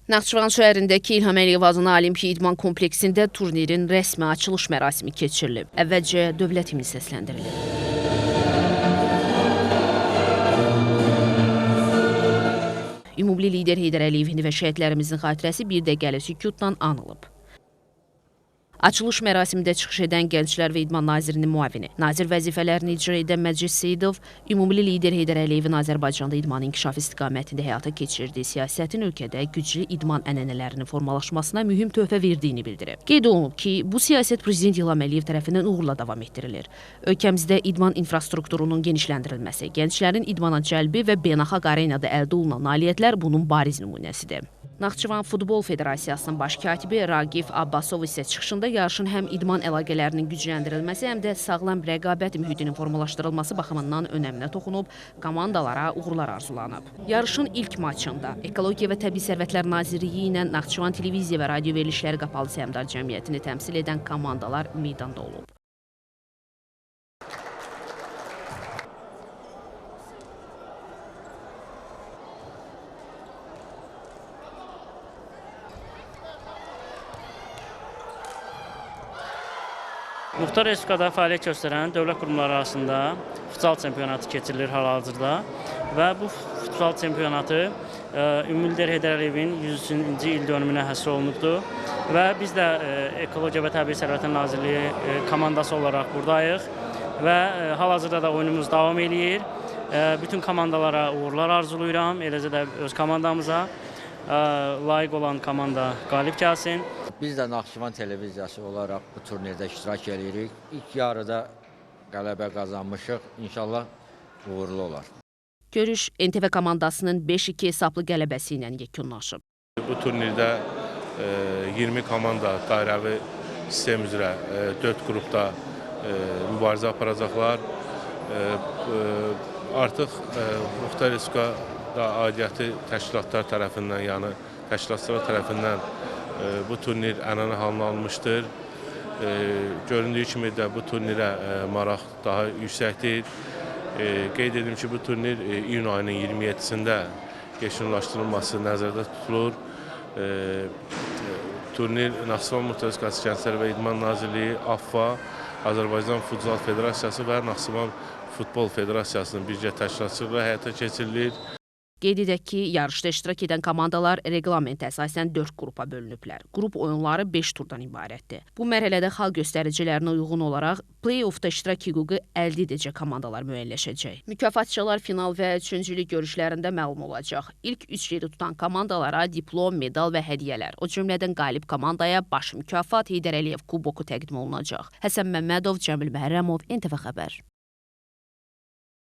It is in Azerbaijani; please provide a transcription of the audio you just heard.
Naxçıvan şəhərindəki İlham Əliyev adına Olimpiya İdman kompleksində turnirin rəsmi açılış mərasimi keçirilib. Əvvəlcə dövlət himni səsləndirilib. Ümumli lider Heydər Əliyevin və şəhidlərimizin xatirəsi bir dəqiqəlik sükutdan anılıb. Açılış mərasimində çıxış edən Gənclər və İdman Nazirinin müavini, nazir vəzifələrini icra edən Məclis Seyidov, ümumli lider Heydər Əliyevin Azərbaycanda idman inkişafı istiqamətində həyata keçirdiyi siyasətin ölkədə güclü idman ənənələrinin formalaşmasına mühüm töhfə verdiyini bildirib. Qeyd olunub ki, bu siyasət Prezident İlham Əliyev tərəfindən uğurla davam etdirilir. Ölkəmizdə idman infrastrukturunun genişləndirilməsi, gənclərin idmana cəlbi və beynəlxalq arenada əldə olunan nailiyyətlər bunun bariz nümunəsidir. Naxçıvan Futbol Federasiyasının baş katibi Ragif Abbasov isə çıxışında yarışın həm idman əlaqələrinin gücləndirilməsi, həm də sağlam rəqabət mühitinin formalaşdırılması baxımından önəminə toxunub, komandalara uğurlar arzulanıb. Yarışın ilk maçında Ekologiya və Təbii Sərvətlər Nazirliyi ilə Naxçıvan Televiziya və Radio Verilişləri Qapalı Səhmdar Cəmiyyətini təmsil edən komandalar meydanda olub. Muxtar Respublikada fəaliyyət göstərən dövlət qurumları arasında futsal çempionatı keçirilir hal-hazırda və bu futsal çempionatı ümumli lider Heydər Əliyevin 103-cü il dönümünə həsr olunubdur və biz də Ekologiya və Təbii Sərvətlər Nazirliyi komandası olaraq buradayıq və hal-hazırda da oyunumuz davam eləyir. Bütün komandalara uğurlar arzulayıram, eləcə də öz komandamıza layiq olan komanda qalib gəlsin. Biz də Naxçıvan televiziyası olaraq bu turnirdə iştirak edirik. İlk yarıda qələbə qazanmışıq. İnşallah uğurlu olar. Görüş NTV komandasının 5-2 hesablı qələbəsi ilə yekunlaşıb. Bu turnirdə 20 komanda dairəvi sistem üzrə 4 qrupda mübarizə aparacaqlar. Artıq Muxtar Respublikada aidiyyəti təşkilatlar tərəfindən, yəni təşkilatçılar tərəfindən bu turnir ənənə halını almışdır. Göründüyü kimi də bu turnirə maraq daha yüksəkdir. Qeyd edim ki, bu turnir iyun ayının 27-sində yekunlaşdırılması nəzərdə tutulur. Turnir Naxçıvan Muxtar Respublikası Gənclər və İdman Nazirliyi, AFFA, Azərbaycan Futsal Federasiyası və Naxçıvan Futbol Federasiyasının birgə təşkilatçılığı həyata keçirilir. Qeyd edək ki, yarışda iştirak edən komandalar reqlamentə əsasən 4 qrupa bölünüblər. Qrup oyunları 5 turdan ibarətdir. Bu mərhələdə xal göstəricilərinə uyğun olaraq play-offda iştirak hüququ əldə edəcək komandalar müəyyənləşəcək. Mükafatçılar final və üçüncülük görüşlərində məlum olacaq. İlk 3 yeri tutan komandalara diplom, medal və hədiyyələr, o cümlədən qalib komandaya baş mükafat Heydər Əliyev kuboku təqdim olunacaq. Həsən Məmmədov, Cəmil Məhərrəmov, NTV Xəbər.